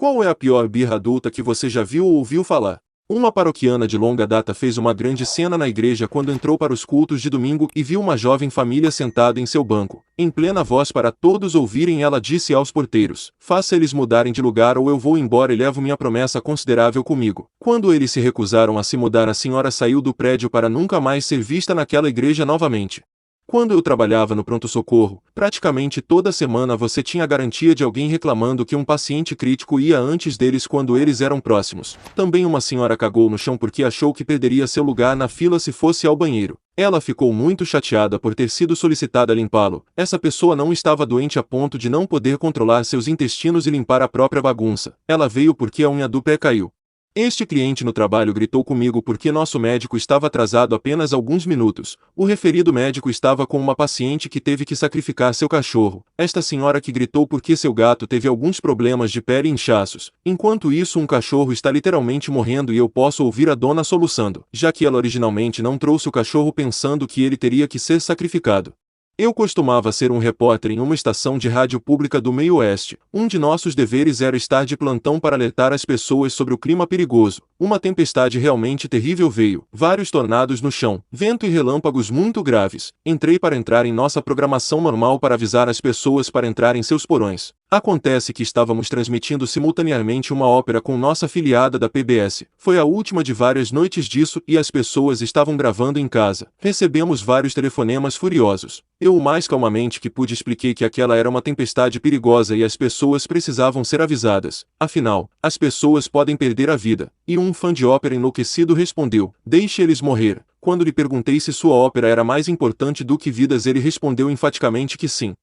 Qual é a pior birra adulta que você já viu ou ouviu falar? Uma paroquiana de longa data fez uma grande cena na igreja quando entrou para os cultos de domingo e viu uma jovem família sentada em seu banco. Em plena voz para todos ouvirem, ela disse aos porteiros: "Faça eles mudarem de lugar ou eu vou embora e levo minha promessa considerável comigo." Quando eles se recusaram a se mudar, a senhora saiu do prédio para nunca mais ser vista naquela igreja novamente. Quando eu trabalhava no pronto-socorro, praticamente toda semana você tinha a garantia de alguém reclamando que um paciente crítico ia antes deles quando eles eram próximos. Também uma senhora cagou no chão porque achou que perderia seu lugar na fila se fosse ao banheiro. Ela ficou muito chateada por ter sido solicitada a limpá-lo. Essa pessoa não estava doente a ponto de não poder controlar seus intestinos e limpar a própria bagunça. Ela veio porque a unha do pé caiu. Este cliente no trabalho gritou comigo porque nosso médico estava atrasado apenas alguns minutos. O referido médico estava com uma paciente que teve que sacrificar seu cachorro. Esta senhora que gritou porque seu gato teve alguns problemas de pele e inchaços. Enquanto isso, um cachorro está literalmente morrendo e eu posso ouvir a dona soluçando, já que ela originalmente não trouxe o cachorro pensando que ele teria que ser sacrificado. Eu costumava ser um repórter em uma estação de rádio pública do meio oeste. Um de nossos deveres era estar de plantão para alertar as pessoas sobre o clima perigoso. Uma tempestade realmente terrível veio, vários tornados no chão, vento e relâmpagos muito graves. Entrei para entrar em nossa programação normal para avisar as pessoas para entrar em seus porões. Acontece que estávamos transmitindo simultaneamente uma ópera com nossa afiliada da PBS. Foi a última de várias noites disso e as pessoas estavam gravando em casa. Recebemos vários telefonemas furiosos. Eu, o mais calmamente que pude, expliquei que aquela era uma tempestade perigosa e as pessoas precisavam ser avisadas. Afinal, as pessoas podem perder a vida. E um fã de ópera enlouquecido respondeu: "Deixe eles morrer." Quando lhe perguntei se sua ópera era mais importante do que vidas, ele respondeu enfaticamente que sim.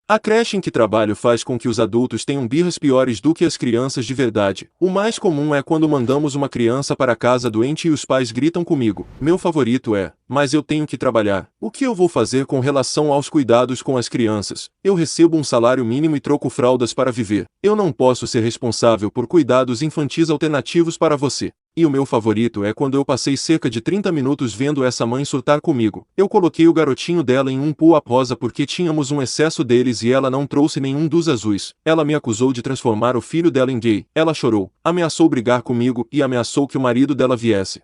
A creche em que trabalho faz com que os adultos tenham birras piores do que as crianças de verdade. O mais comum é quando mandamos uma criança para casa doente e os pais gritam comigo. Meu favorito é: "Mas eu tenho que trabalhar. O que eu vou fazer com relação aos cuidados com as crianças? Eu recebo um salário mínimo e troco fraldas para viver. Eu não posso ser responsável por cuidados infantis alternativos para você." E o meu favorito é quando eu passei cerca de 30 minutos vendo essa mãe surtar comigo. Eu coloquei o garotinho dela em um pull-up rosa porque tínhamos um excesso deles e ela não trouxe nenhum dos azuis. Ela me acusou de transformar o filho dela em gay. Ela chorou, ameaçou brigar comigo e ameaçou que o marido dela viesse.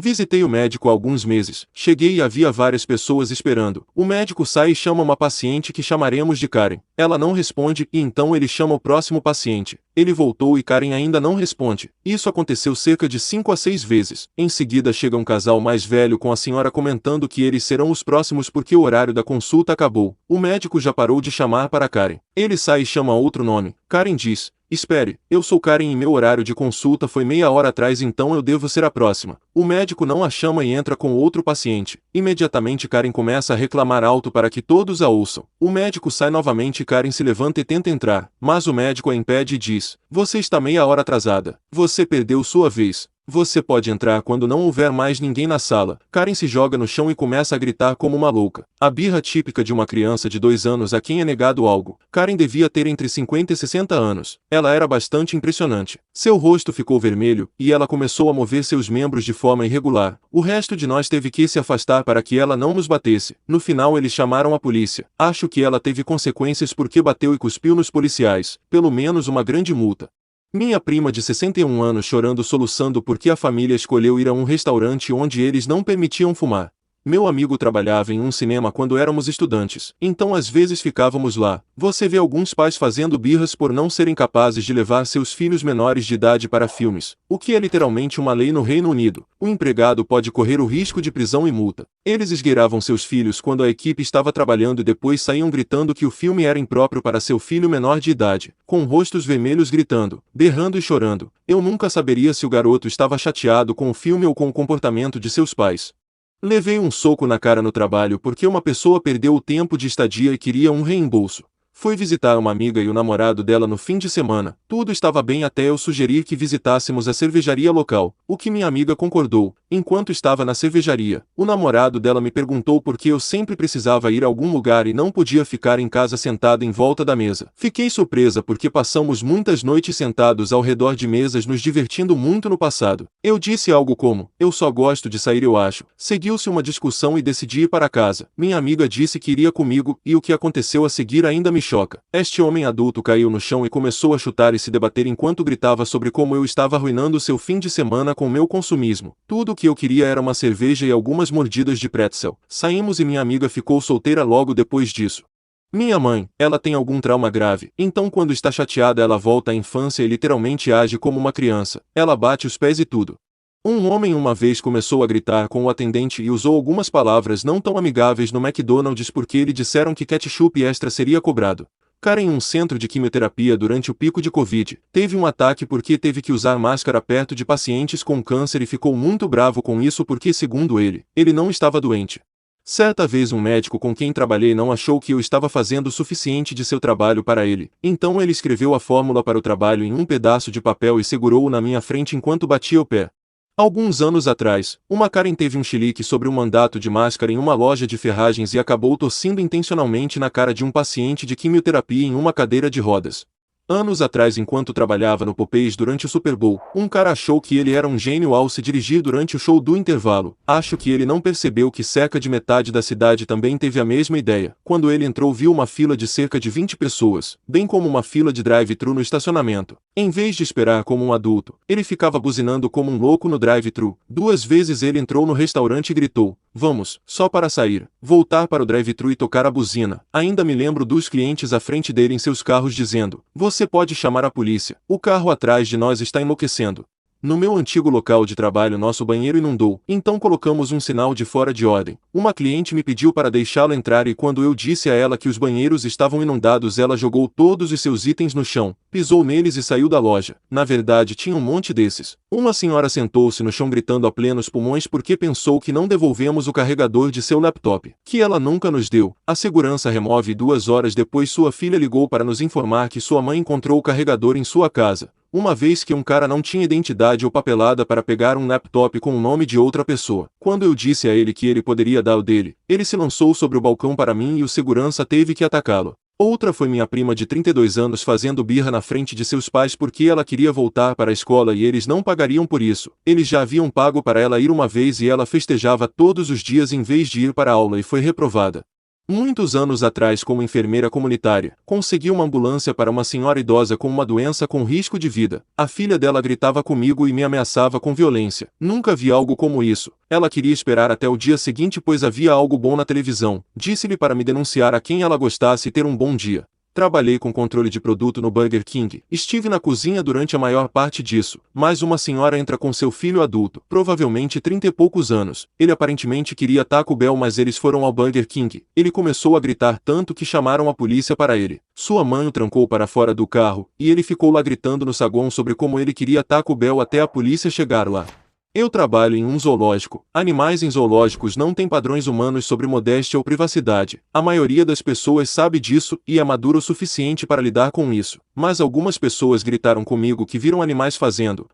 Visitei o médico há alguns meses. Cheguei e havia várias pessoas esperando. O médico sai e chama uma paciente que chamaremos de Karen. Ela não responde e então ele chama o próximo paciente. Ele voltou e Karen ainda não responde. Isso aconteceu cerca de 5 a 6 vezes. Em seguida chega um casal mais velho com a senhora comentando que eles serão os próximos porque o horário da consulta acabou. O médico já parou de chamar para Karen. Ele sai e chama outro nome. Karen diz: "Espere, eu sou Karen e meu horário de consulta foi meia hora atrás, então eu devo ser a próxima." O médico não a chama e entra com outro paciente. Imediatamente Karen começa a reclamar alto para que todos a ouçam. O médico sai novamente e Karen se levanta e tenta entrar, mas o médico a impede e diz: "Você está meia hora atrasada. Você perdeu sua vez. Você pode entrar quando não houver mais ninguém na sala." Karen se joga no chão e começa a gritar como uma louca. A birra típica de uma criança de 2 anos a quem é negado algo. Karen devia ter entre 50 e 60 anos. Ela era bastante impressionante. Seu rosto ficou vermelho, e ela começou a mover seus membros de forma irregular. O resto de nós teve que se afastar para que ela não nos batesse. No final eles chamaram a polícia. Acho que ela teve consequências porque bateu e cuspiu nos policiais. Pelo menos uma grande multa. Minha prima de 61 anos chorando soluçando porque a família escolheu ir a um restaurante onde eles não permitiam fumar. Meu amigo trabalhava em um cinema quando éramos estudantes, então às vezes ficávamos lá. Você vê alguns pais fazendo birras por não serem capazes de levar seus filhos menores de idade para filmes, o que é literalmente uma lei no Reino Unido. O empregado pode correr o risco de prisão e multa. Eles esgueiravam seus filhos quando a equipe estava trabalhando e depois saíam gritando que o filme era impróprio para seu filho menor de idade, com rostos vermelhos gritando, berrando e chorando. Eu nunca saberia se o garoto estava chateado com o filme ou com o comportamento de seus pais. Levei um soco na cara no trabalho porque uma pessoa perdeu o tempo de estadia e queria um reembolso. Fui visitar uma amiga e o namorado dela no fim de semana. Tudo estava bem até eu sugerir que visitássemos a cervejaria local, o que minha amiga concordou. Enquanto estava na cervejaria, o namorado dela me perguntou por que eu sempre precisava ir a algum lugar e não podia ficar em casa sentado em volta da mesa. Fiquei surpresa porque passamos muitas noites sentados ao redor de mesas nos divertindo muito no passado. Eu disse algo como: "Eu só gosto de sair, eu acho." Seguiu-se uma discussão e decidi ir para casa. Minha amiga disse que iria comigo e o que aconteceu a seguir ainda me choca. Este homem adulto caiu no chão e começou a chutar e se debater enquanto gritava sobre como eu estava arruinando seu fim de semana com meu consumismo. Tudo o que eu queria era uma cerveja e algumas mordidas de pretzel. Saímos e minha amiga ficou solteira logo depois disso. Minha mãe, ela tem algum trauma grave, então quando está chateada ela volta à infância e literalmente age como uma criança. Ela bate os pés e tudo. Um homem uma vez começou a gritar com o atendente e usou algumas palavras não tão amigáveis no McDonald's porque lhe disseram que ketchup extra seria cobrado. Cara em um centro de quimioterapia durante o pico de Covid, teve um ataque porque teve que usar máscara perto de pacientes com câncer e ficou muito bravo com isso porque, segundo ele não estava doente. Certa vez um médico com quem trabalhei não achou que eu estava fazendo o suficiente de seu trabalho para ele, então ele escreveu a fórmula para o trabalho em um pedaço de papel e segurou-o na minha frente enquanto batia o pé. Alguns anos atrás, uma Karen teve um chilique sobre um mandato de máscara em uma loja de ferragens e acabou tossindo intencionalmente na cara de um paciente de quimioterapia em uma cadeira de rodas. Anos atrás, enquanto trabalhava no Popeyes durante o Super Bowl, um cara achou que ele era um gênio ao se dirigir durante o show do intervalo. Acho que ele não percebeu que cerca de metade da cidade também teve a mesma ideia. Quando ele entrou, viu uma fila de cerca de 20 pessoas, bem como uma fila de drive-thru no estacionamento. Em vez de esperar como um adulto, ele ficava buzinando como um louco no drive-thru. 2 vezes ele entrou no restaurante e gritou: "Vamos, só para sair", voltar para o drive-thru e tocar a buzina. Ainda me lembro dos clientes à frente dele em seus carros dizendo: "Você pode chamar a polícia, o carro atrás de nós está enlouquecendo". No meu antigo local de trabalho nosso banheiro inundou, então colocamos um sinal de fora de ordem. Uma cliente me pediu para deixá-la entrar e quando eu disse a ela que os banheiros estavam inundados ela jogou todos os seus itens no chão, pisou neles e saiu da loja. Na verdade tinha um monte desses. Uma senhora sentou-se no chão gritando a plenos pulmões porque pensou que não devolvemos o carregador de seu laptop, que ela nunca nos deu. A segurança remove e 2 horas depois sua filha ligou para nos informar que sua mãe encontrou o carregador em sua casa, uma vez que um cara não tinha identidade ou papelada para pegar um laptop com o nome de outra pessoa. Quando eu disse a ele que ele poderia dar o dele, ele se lançou sobre o balcão para mim e o segurança teve que atacá-lo. Outra foi minha prima de 32 anos fazendo birra na frente de seus pais porque ela queria voltar para a escola e eles não pagariam por isso. Eles já haviam pago para ela ir uma vez e ela festejava todos os dias em vez de ir para a aula e foi reprovada. Muitos anos atrás, como enfermeira comunitária, consegui uma ambulância para uma senhora idosa com uma doença com risco de vida. A filha dela gritava comigo e me ameaçava com violência. Nunca vi algo como isso. Ela queria esperar até o dia seguinte pois havia algo bom na televisão. Disse-lhe para me denunciar a quem ela gostasse e ter um bom dia. Trabalhei com controle de produto no Burger King. Estive na cozinha durante a maior parte disso, mas uma senhora entra com seu filho adulto, provavelmente 30 e poucos anos. Ele aparentemente queria Taco Bell, mas eles foram ao Burger King. Ele começou a gritar tanto que chamaram a polícia para ele. Sua mãe o trancou para fora do carro, e ele ficou lá gritando no saguão sobre como ele queria Taco Bell até a polícia chegar lá. Eu trabalho em um zoológico. Animais em zoológicos não têm padrões humanos sobre modéstia ou privacidade. A maioria das pessoas sabe disso e é madura o suficiente para lidar com isso. Mas algumas pessoas gritaram comigo que viram animais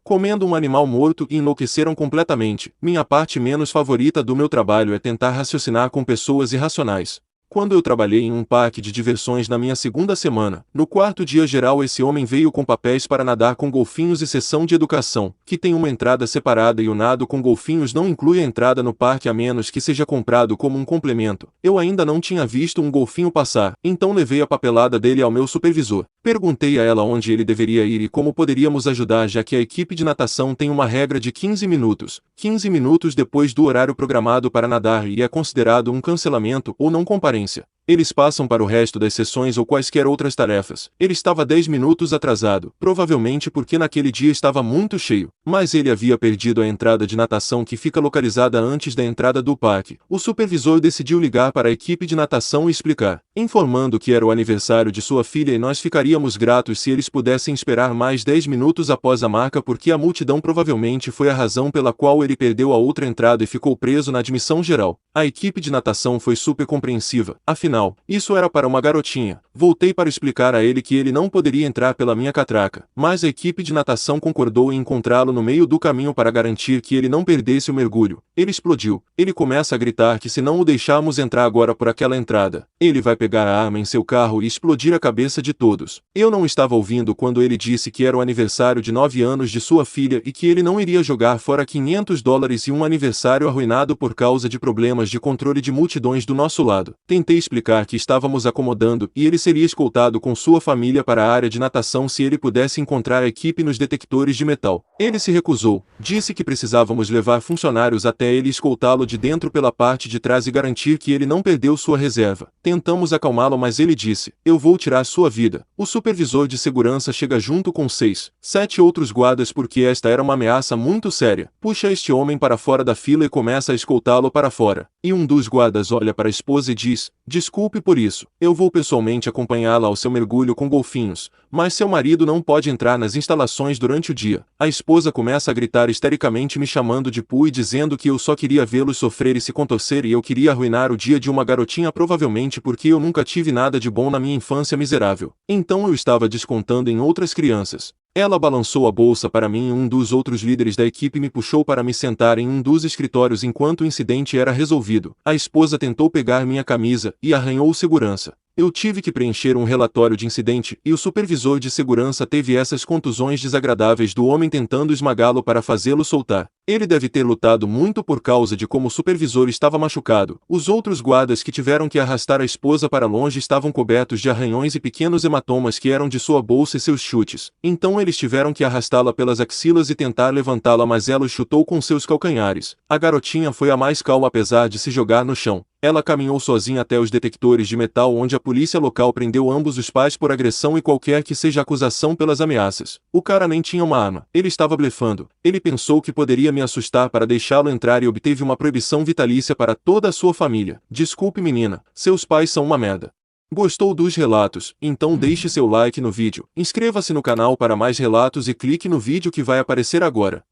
comendo um animal morto e enlouqueceram completamente. Minha parte menos favorita do meu trabalho é tentar raciocinar com pessoas irracionais. Quando eu trabalhei em um parque de diversões na minha segunda semana, no quarto dia geral esse homem veio com papéis para nadar com golfinhos e sessão de educação, que tem uma entrada separada e o nado com golfinhos não inclui a entrada no parque a menos que seja comprado como um complemento. Eu ainda não tinha visto um golfinho passar, então levei a papelada dele ao meu supervisor. Perguntei a ela onde ele deveria ir e como poderíamos ajudar já que a equipe de natação tem uma regra de 15 minutos. 15 minutos depois do horário programado para nadar e é considerado um cancelamento ou não comparência. Eles passam para o resto das sessões ou quaisquer outras tarefas. Ele estava 10 minutos atrasado, provavelmente porque naquele dia estava muito cheio, mas ele havia perdido a entrada de natação que fica localizada antes da entrada do parque. O supervisor decidiu ligar para a equipe de natação e explicar, informando que era o aniversário de sua filha e nós ficaríamos gratos se eles pudessem esperar mais 10 minutos após a marca porque a multidão provavelmente foi a razão pela qual ele perdeu a outra entrada e ficou preso na admissão geral. A equipe de natação foi super compreensiva, afinal, isso era para uma garotinha. Voltei para explicar a ele que ele não poderia entrar pela minha catraca, mas a equipe de natação concordou em encontrá-lo no meio do caminho para garantir que ele não perdesse o mergulho. Ele explodiu. Ele começa a gritar que se não o deixarmos entrar agora por aquela entrada, ele vai pegar a arma em seu carro e explodir a cabeça de todos. Eu não estava ouvindo quando ele disse que era o aniversário de 9 anos de sua filha e que ele não iria jogar fora $500 e um aniversário arruinado por causa de problemas de controle de multidões do nosso lado. Tentei explicar que estávamos acomodando e ele seria escoltado com sua família para a área de natação se ele pudesse encontrar a equipe nos detectores de metal. Ele se recusou, disse que precisávamos levar funcionários até ele escoltá-lo de dentro pela parte de trás e garantir que ele não perdeu sua reserva. Tentamos acalmá-lo, mas ele disse: "Eu vou tirar sua vida." O supervisor de segurança chega junto com 6, 7 outros guardas porque esta era uma ameaça muito séria. Puxa este homem para fora da fila e começa a escoltá-lo para fora. E um dos guardas olha para a esposa e diz: "Desculpe por isso. Eu vou pessoalmente acompanhá-la ao seu mergulho com golfinhos, mas seu marido não pode entrar nas instalações durante o dia." A esposa começa a gritar histericamente, me chamando de pu e dizendo que eu só queria vê-los sofrer e se contorcer e eu queria arruinar o dia de uma garotinha, provavelmente porque eu nunca tive nada de bom na minha infância miserável. Então eu estava descontando em outras crianças. Ela balançou a bolsa para mim e um dos outros líderes da equipe me puxou para me sentar em um dos escritórios enquanto o incidente era resolvido. A esposa tentou pegar minha camisa e arranhou o segurança. Eu tive que preencher um relatório de incidente e o supervisor de segurança teve essas contusões desagradáveis do homem tentando esmagá-lo para fazê-lo soltar. Ele deve ter lutado muito por causa de como o supervisor estava machucado. Os outros guardas que tiveram que arrastar a esposa para longe estavam cobertos de arranhões e pequenos hematomas que eram de sua bolsa e seus chutes. Então eles tiveram que arrastá-la pelas axilas e tentar levantá-la, mas ela o chutou com seus calcanhares. A garotinha foi a mais calma apesar de se jogar no chão. Ela caminhou sozinha até os detectores de metal, onde a polícia local prendeu ambos os pais por agressão e qualquer que seja a acusação pelas ameaças. O cara nem tinha uma arma. Ele estava blefando. Ele pensou que poderia me assustar para deixá-lo entrar e obteve uma proibição vitalícia para toda a sua família. Desculpe, menina. Seus pais são uma merda. Gostou dos relatos? Então deixe seu like no vídeo, inscreva-se no canal para mais relatos e clique no vídeo que vai aparecer agora.